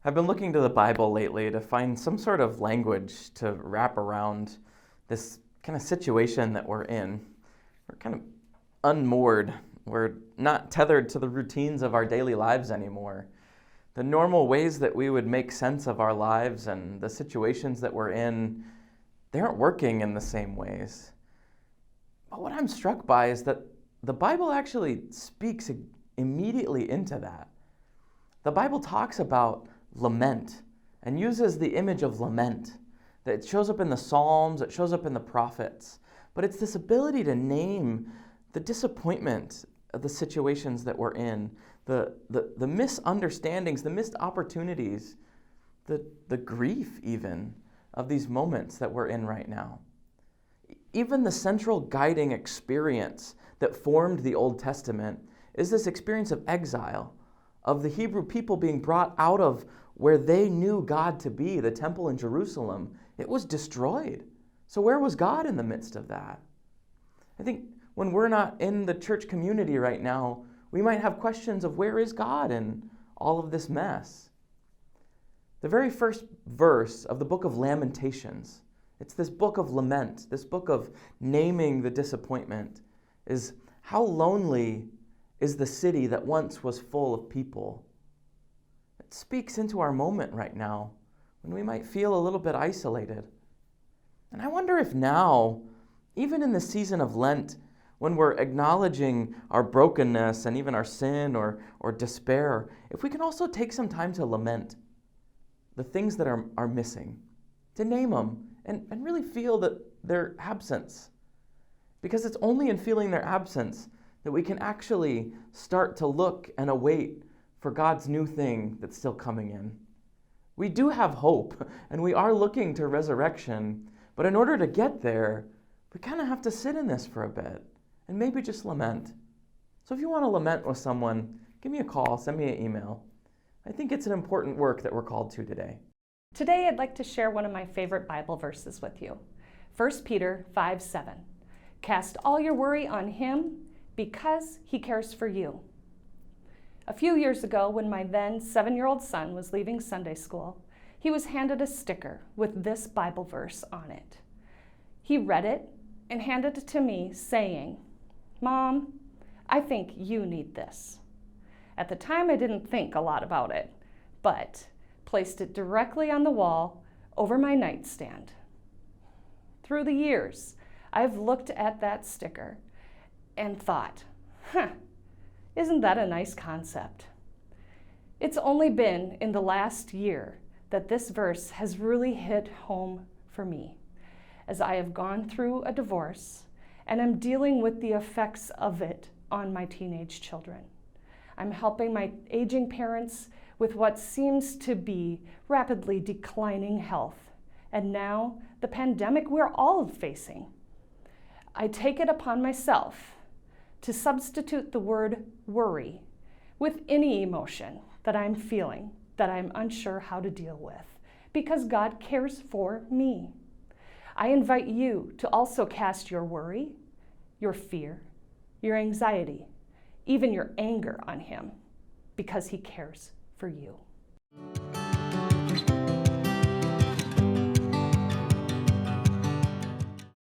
I've been looking to the Bible lately to find some sort of language to wrap around this kind of situation that we're in. We're kind of unmoored. We're not tethered to the routines of our daily lives anymore. The normal ways that we would make sense of our lives and the situations that we're in, they aren't working in the same ways. But what I'm struck by is that the Bible actually speaks immediately into that. The Bible talks about lament and uses the image of lament. That it shows up in the Psalms, it shows up in the prophets. But it's this ability to name the disappointment of the situations that we're in, the misunderstandings, the missed opportunities, the grief even of these moments that we're in right now. Even the central guiding experience that formed the Old Testament is this experience of exile, of the Hebrew people being brought out of where they knew God to be, the temple in Jerusalem. It was destroyed. So where was God in the midst of that? I think when we're not in the church community right now, we might have questions of where is God in all of this mess? The very first verse of the book of Lamentations, it's this book of lament, this book of naming the disappointment, is how lonely is the city that once was full of people. It speaks into our moment right now when we might feel a little bit isolated. And I wonder if now, even in the season of Lent, when we're acknowledging our brokenness and even our sin or despair, if we can also take some time to lament the things that are missing, to name them and really feel that their absence. Because it's only in feeling their absence that we can actually start to look and await for God's new thing that's still coming in. We do have hope, and we are looking to resurrection, but in order to get there, we kind of have to sit in this for a bit and maybe just lament. So if you want to lament with someone, give me a call, send me an email. I think it's an important work that we're called to today. Today I'd like to share one of my favorite Bible verses with you. 1 Peter 5:7. Cast all your worry on him because he cares for you. A few years ago, when my then 7-year-old son was leaving Sunday school, he was handed a sticker with this Bible verse on it. He read it and handed it to me saying, "Mom, I think you need this." At the time, I didn't think a lot about it, but placed it directly on the wall over my nightstand. Through the years, I've looked at that sticker and thought, isn't that a nice concept? It's only been in the last year that this verse has really hit home for me, as I have gone through a divorce and am dealing with the effects of it on my teenage children. I'm helping my aging parents with what seems to be rapidly declining health, and now the pandemic we're all facing. I take it upon myself to substitute the word worry with any emotion that I'm feeling that I'm unsure how to deal with, because God cares for me. I invite you to also cast your worry, your fear, your anxiety, even your anger on him, because he cares for you.